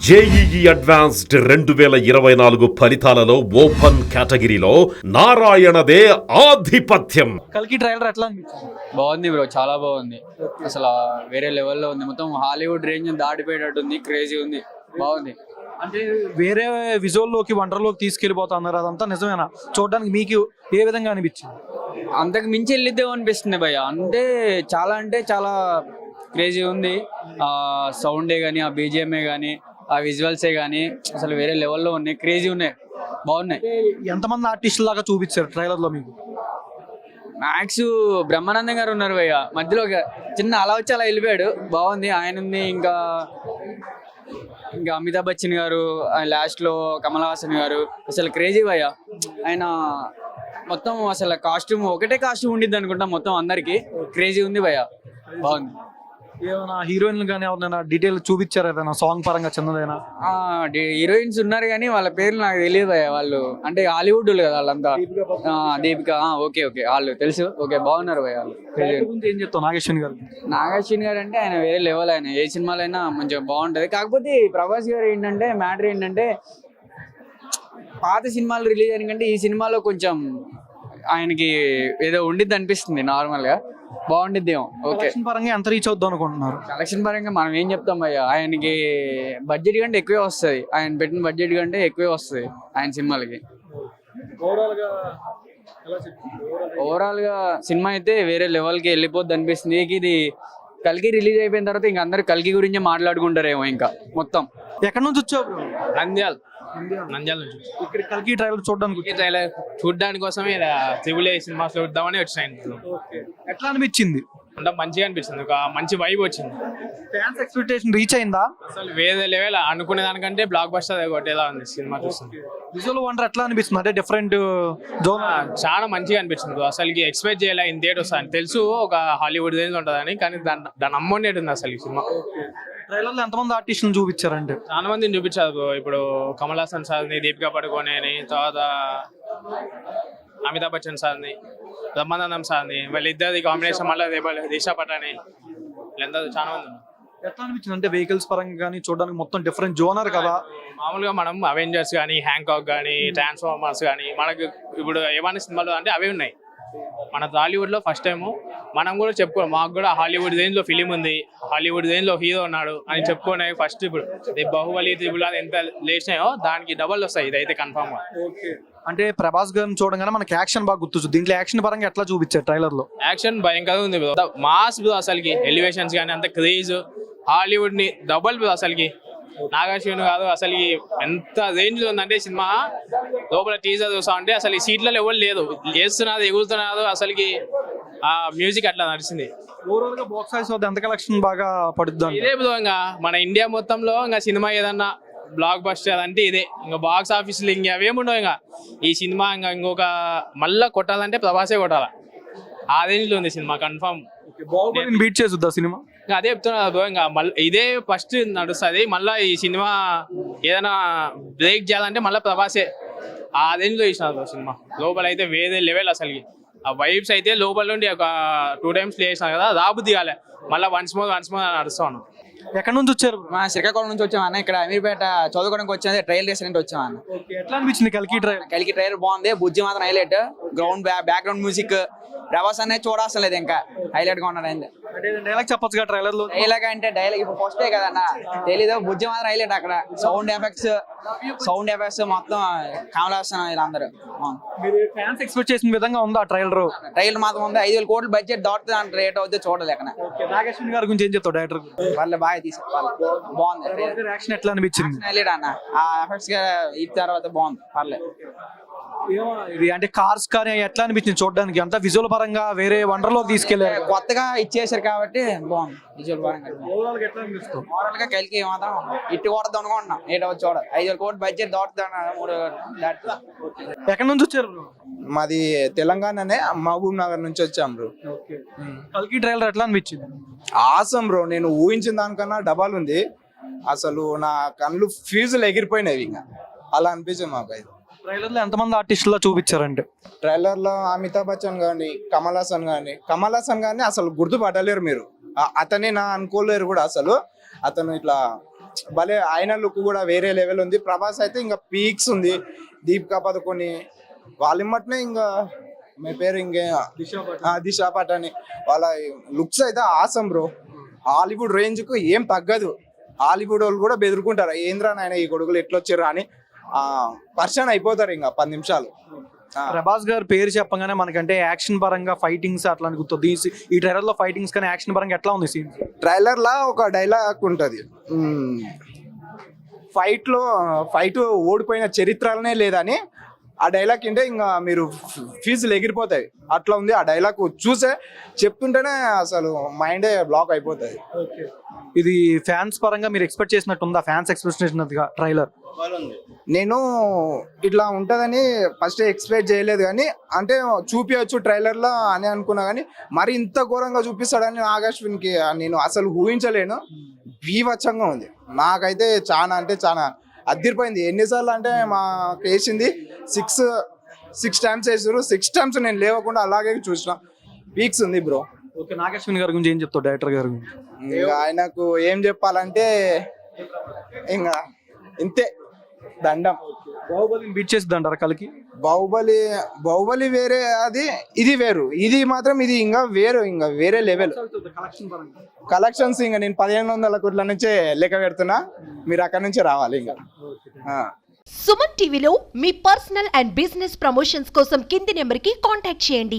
JEE advanced 2024 ఫలితాలలో open కేటగిరీలో నారాయణదే ఆధిపత్యం. కల్కి ట్రైలర్ ఎట్లా అనిపించింది? బాగుంది బ్రో, చాలా బాగుంది. అసలు వేరే లెవెల్లో ఉంది. మొత్తం హాలీవుడ్ రేంజ్ దాటిపోయేటట్టు ఉంది. క్రేజీ ఉంది, బాగుంది. అంటే వేరే విజువల్లోకి వండర్లోకి తీసుకెళ్ళిపోతున్నారు, అదంతా నిజమేనా? చూడడానికి మీకు ఏ విధంగా అనిపించింది? అంతకు మించి వెళ్ళిద్దేమో అనిపిస్తుంది భయ్య. అంటే చాలా క్రేజీ ఉంది. ఆ సౌండే కానీ, ఆ బీజిఎంఏ కానీ, ఆ విజువల్సే కానీ అసలు వేరే లెవెల్లో ఉన్నాయి. క్రేజీ ఉన్నాయి, బాగున్నాయి. ఎంతమంది ఆర్టిస్టుల లాగా చూపించారు ట్రైలర్లో మీకు? మ్యాక్స్ బ్రహ్మానందం గారు ఉన్నారు భయ్య. మధ్యలో ఒక చిన్న అలా వచ్చి అలా వెళ్ళిపోయాడు, బాగుంది. ఆయన ఉంది. ఇంకా అమితాబ్ బచ్చన్ గారు, లాస్ట్ లో కమల్ హాసన్ గారు. అసలు క్రేజీ భయ్య. ఆయన మొత్తం అసలు కాస్ట్యూమ్ ఒకటే కాస్ట్యూమ్ ఉండిద్ది అనుకుంటా మొత్తం అందరికి. క్రేజీ ఉంది భయ్య, బాగుంది. ఏమైనా హీరోయిన్లు కానీ ఎవరైనా డీటెయిల్ చూపించారు? ఏదైనా సాంగ్ పరంగా చిన్నదైనా? హీరోయిన్స్ ఉన్నారు కానీ వాళ్ళ పేర్లు నాకు తెలియదు భయ్య. వాళ్ళు అంటే హాలీవుడ్ కదా వాళ్ళంతా. దీపిక, ఓకే వాళ్ళు తెలుసు. ఓకే, బాగున్నారు భయ్య వాళ్ళు. ఏం చెప్తావు నాగేశ్వరి గారు? నాగార్జున గారు అంటే ఆయన వేరే లెవెల్. ఆయన ఏ సినిమాలైనా మంచిగా బాగుంటది. కాకపోతే ప్రభాస్ గారు ఏంటంటే మ్యాటర్ ఏంటంటే పాత సినిమాలు రిలీజ్ అయిన కంటే ఈ సినిమాలో కొంచెం ఆయనకి ఏదో ఉండిద్ది అనిపిస్తుంది. నార్మల్ గా బాగుండిద్దేమో. ఓకే, పరంగా ఎంత రీచ్ అవుద్దాం అనుకుంటున్నారు? కలెక్షన్ పరంగా మనం ఏం చెప్తాం భయ్య, ఆయనకి బడ్జెట్ కంటే ఎక్కువే వస్తుంది. ఆయన పెట్టిన బడ్జెట్ కంటే ఎక్కువే వస్తుంది ఆయన సినిమాలకి. ఓవరాల్ గా సినిమా అయితే వేరే లెవెల్ కి వెళ్ళిపోద్ది అనిపిస్తుంది. ఇది కల్కి రిలీజ్ అయిపోయిన తర్వాత ఇంకా అందరు కల్కి గురించి మాట్లాడుకుంటారేమో ఇంకా మొత్తం. ఎక్కడి నుంచి వచ్చావు? నంద్యాల నుంచి. ఇక్కడ కల్కి ట్రైలర్ చూడడానికి ట్రైలర్ చూడడానికి కోసమే త్రిబుల్ ఏ సినిమాస్ చూద్దామని వచ్చాను. ఎట్లా అనిపించింది? అంటే మంచిగా అనిపిస్తుంది, ఒక మంచి వైబ్ వచ్చింది. ఫ్యాన్స్ ఎక్స్పెక్టేషన్ రీచ్ అయిందా? అసలు వేరే లెవెల్ అనుకునే దానికంటే బ్లాక్ బస్టర్ కొట్టేలా ఉంది సినిమా చూస్తుంది. విజువల్ వండర్ ఎట్లా అనిపిస్తుంది? అంటే డిఫరెంట్ జోన్ చాలా మంచిగా అనిపించింది. అసలుకి ఎక్స్పెక్ట్ చేయాలి ఇంత థియేటర్ వస్తాను. తెలుసు ఒక హాలీవుడ్ రేంజ్ ఉంటుందని, కానీ దాని అమ్మోనేట్ ఉంది అసలు ఈ సినిమా. ట్రైలర్ లో ఎంతమంది ఆర్టిస్టులు చూపించారంటే? చాలా మందిని చూపించారు. ఇప్పుడు కమల్ హాసన్ సార్ని, దీపికా పడుకోని, తర్వాత అమితాబ్ బచ్చన్ సార్ని, బ్రహ్మానందం సార్ని, వీళ్ళిద్దరి కాంబినేషన్, మళ్ళీ దిశా పటాని, వీళ్ళందరూ చాలా మంది ఉన్నారు. ఎట్లా అనిపించింది? అంటే వెహికల్స్ పరంగా కానీ చూడడానికి మొత్తం డిఫరెంట్ జోనర్ కదా. మామూలుగా మనం అవెంజర్స్ కానీ, హ్యాంకాక్ కానీ, ట్రాన్స్ఫార్మర్స్ కానీ, మనకు ఇప్పుడు ఏమైనా సినిమాలు అంటే అవే ఉన్నాయి. మన హాలీవుడ్ లో ఫస్ట్ టైం మనం కూడా చెప్పుకోవాలి, మాకు కూడా హాలీవుడ్ రేంజ్ లో ఫిలిం ఉంది, హాలీవుడ్ రేంజ్ లో హీరో ఉన్నాడు అని చెప్పుకునే ఫస్ట్. ఇప్పుడు బాహుబలి, త్రిబుల్ ఆర్ ఎంత లేచినాయో దానికి డబల్ వస్తాయి. ఇదైతే కన్ఫర్మ్ గా. అంటే ప్రభాస్ గారిని చూడగానే మనకి యాక్షన్ బాగా గుర్తొచ్చు. దీంట్లో యాక్షన్ పరంగా ఎట్లా చూపించారు ట్రైలర్ లో? యాక్షన్ భయంకరంగా ఉంది. మాస్ అసలుకి ఎలివేషన్స్ కానీ అంత క్రేజ్, హాలీవుడ్ ని డబల్ అసలుకి. నాగార్జున కాదు అసలు ఎంత రేంజ్ లో ఉందంటే సినిమా. లోపల టీజర్ చూసా అంటే అసలు ఈ సీట్లలో ఎవరు లేదు, చేస్తున్నారు, ఎగురుతున్నారు. అసలుకి ఆ మ్యూజిక్ అట్లా నడిచింది. ఓవరాల్ గా బాక్స్ ఆఫీస్ వద్ద ఎంత కలెక్షన్ బాగా పడుతుంది? ఇదే విధంగా మన ఇండియా మొత్తంలో ఇంకా సినిమా ఏదన్నా బ్లాక్ బస్టర్ అంటే ఇదే. ఇంకా బాక్స్ ఆఫీసులు ఇంకా అవేముండవు. ఇంకా ఈ సినిమా ఇంకొక మళ్ళా కొట్టాలంటే ప్రభాసే కొట్టాలా, ఆ రేంజ్ లో ఉంది సినిమా కన్ఫర్మ్. బీట్ చేద్దా సినిమా? అదే చెప్తున్నా, ఇంకా మళ్ళీ ఇదే ఫస్ట్ నడుస్తుంది. మళ్ళీ ఈ సినిమా ఏదైనా బ్రేక్ చేయాలంటే మళ్ళీ ప్రభాసే ఆ రేంజ్ లో ఇచ్చినారు సినిమా. లోపల అయితే వేరే లెవెల్ అసలుకి. ఆ వైబ్స్ అయితే లోపల నుండి ఒక 2 times ప్లే చేసినా కదా, రాబుద్ది కాలే. మళ్ళీ వన్స్ మోర్ నడుస్తాను. ఎక్కడి నుంచి వచ్చారు? మా శ్రీకాకుళం నుంచి వచ్చామన్న. ఇక్కడ అమీర్పేట చదువుకోవడానికి వచ్చాను. ట్రైల్ రెస్టారెంట్ వచ్చామన్న. ఎట్లా అనిపించింది కల్కి ట్రైలర్? కలికి ట్రైలర్ బాగుంది. బుజ్జి మాత్రం హైలైట్. బ్యాక్గ్రౌండ్ మ్యూజిక్ ప్రభాస్ అనేది చూడాల్సిన లేదు, ఇంకా హైలైట్ గా ఉన్నాడు. అయింది డైలాగ్ చెప్పొచ్చు కదా ట్రైలర్ లో? డైలాగ్ అంటే డైలాగ్ ఇప్పుడు ఫస్టే కదన్న, తెలీదు. బుజ్జి మాత్రం హైలైట్. అక్కడ సౌండ్ ఎఫెక్ట్స్ మొత్తం కమల్ హాసన్ వీళ్ళందరూ. మీరు ఫ్యాన్స్ ఎక్స్పెక్ట్ చేసిన విధంగా ఉందా ట్రైలర్? ట్రైలర్ మాత్రం ఉంది. 5,000 కోట్లు బడ్జెట్ దాటుతుంది అంటే రేట్ అవుతుంది, చూడలేక. నాగేశ్వరి గారి గురించి ఏం చెప్తావు డైరెక్టర్? వాళ్ళు బాగా తీసుకోవాలి, బాగుంది. యాక్షన్ ఎట్లా అనిపించింది? హైలైట్ అన్న. ఆ ఎఫెక్ట్స్ ఈ తర్వాత బాగుంది, పర్లేదు. ఇది అంటే కార్స్ కానీ ఎట్లా అనిపించింది చూడడానికి? అంతా విజువల్ పరంగా వేరే వండర్ లోకి తీసుకెళ్లారు, కొత్తగా ఇచ్చేసారు కాబట్టి బాగుంది. విజువల్ పరంగా ఓవరాల్ గా కలికి మాత్రం ఇటు కొడద్దు అనుకుంటున్నాం. ఏటో చూడ 5,000 కోట్లు బడ్జెట్ దాటుతాడు. ఎక్కడి నుంచి వచ్చారు? మాది తెలంగాణనే, మహబూబ్ నగర్ నుంచి వచ్చాం బ్రో. కల్కి ట్రైలర్ ఎట్లా అనిపించింది? ఆసం బ్రో, నేను ఊహించిన దానికన్నా డబాల్ ఉంది. అసలు నా కళ్ళు ఫీజులు ఎగిరిపోయినవి, ఇంకా అలా అనిపించింది మాకు. అయితే ట్రైలర్ లో ఎంతమంది ఆర్టిస్టులా చూపించారంటే? ట్రైలర్ లో అమితాబ్ బచ్చన్ గానీ, కమల్ హాసన్ గానీ అసలు గుర్తుపట్టలేరు మీరు. అతనే నా అనుకోలేరు కూడా. అసలు అతను ఇట్లా భలే ఆయన లుక్ కూడా వేరే లెవెల్ ఉంది. ప్రభాస్ అయితే ఇంకా పీక్స్ ఉంది. దీపికా పదుకొని వాళ్ళిమ్మటనే ఇంకా మీ పేరు ఇంకే దిశా పటాని వాళ్ళ లుక్స్ అయితే ఆసం బ్రో. హాలీవుడ్ రేంజ్ కు ఏం తగ్గదు. హాలీవుడ్ వాళ్ళు కూడా బెదురుకుంటారు, ఏంద్రా నాయన ఈ కొడుకులు ఎట్లొచ్చారు అని పర్సన్ అయిపోతారు ఇంకా 10 నిమిషాలు. ప్రభాస్ గారు పేరు చెప్పగానే మనకంటే యాక్షన్ పరంగా ఫైటింగ్స్ అట్లా గుర్తుంది. ఈ ట్రైలర్ లో ఫైటింగ్స్ కానీ యాక్షన్ పరంగా ఎట్లా ఉంది సీన్? ట్రైలర్ లా ఒక డైలాగ్ ఉంటది, ఫైట్ ఓడిపోయిన చరిత్రనే లేదని. ఆ డైలాగ్ అంటే ఇంకా మీరు ఫీజులు ఎగిరిపోతాయి అట్లా ఉంది. ఆ డైలాగ్ చూసే చెప్తుంటేనే అసలు మైండే బ్లాక్ అయిపోతుంది. ఇది ఫ్యాన్స్ పరంగా మీరు ఎక్స్పెక్ట్ చేసినట్టు ఉందా? ఫ్యాన్స్ ఎక్స్పెక్టేషన్ ట్రైలర్ నేను ఇట్లా ఉంటుందని ఫస్ట్ ఎక్స్పెక్ట్ చేయలేదు, కానీ అంటే చూపించచ్చు ట్రైలర్లో అని అనుకున్నా, కానీ మరి ఇంత ఘోరంగా చూపిస్తాడని నాగాశ్విన్కి నేను అసలు ఊహించలేను. బీభత్సంగా ఉంది. నాకైతే చాలా అంటే చాలా అదిరిపోయింది. ఎన్నిసార్లు అంటే మాకు వేసింది 6 టైమ్స్ వేసారు. 6 టైమ్స్ నేను లేవకుండా అలాగే చూసిన. పీక్స్ ఉంది బ్రో. ఓకే, నాగాశ్విన్ గారి గురించి ఏం చెప్తావు? డైరెక్టర్ గారి గురించి ఇంకా ఆయనకు ఏం చెప్పాలంటే ఇంకా ఇంతే, దండం. బాహుబలిని బీట్ చేసి అంటారా కలికి? బాహుబలి వేరే, అది ఇది వేరు. ఇది మాత్రం ఇది ఇంకా వేరే లెవెల్ కలెక్షన్స్. ఇంకా నేను 1500 కోట్ల నుంచే లెక్క పెడుతున్నా, మీరు అక్కడ నుంచే రావాలి ఇంకా. సుమన్ టీవీలో మీ పర్సనల్ అండ్ బిజినెస్ ప్రమోషన్స్ కోసం కింది నెంబర్కి కాంటాక్ట్ చేయండి.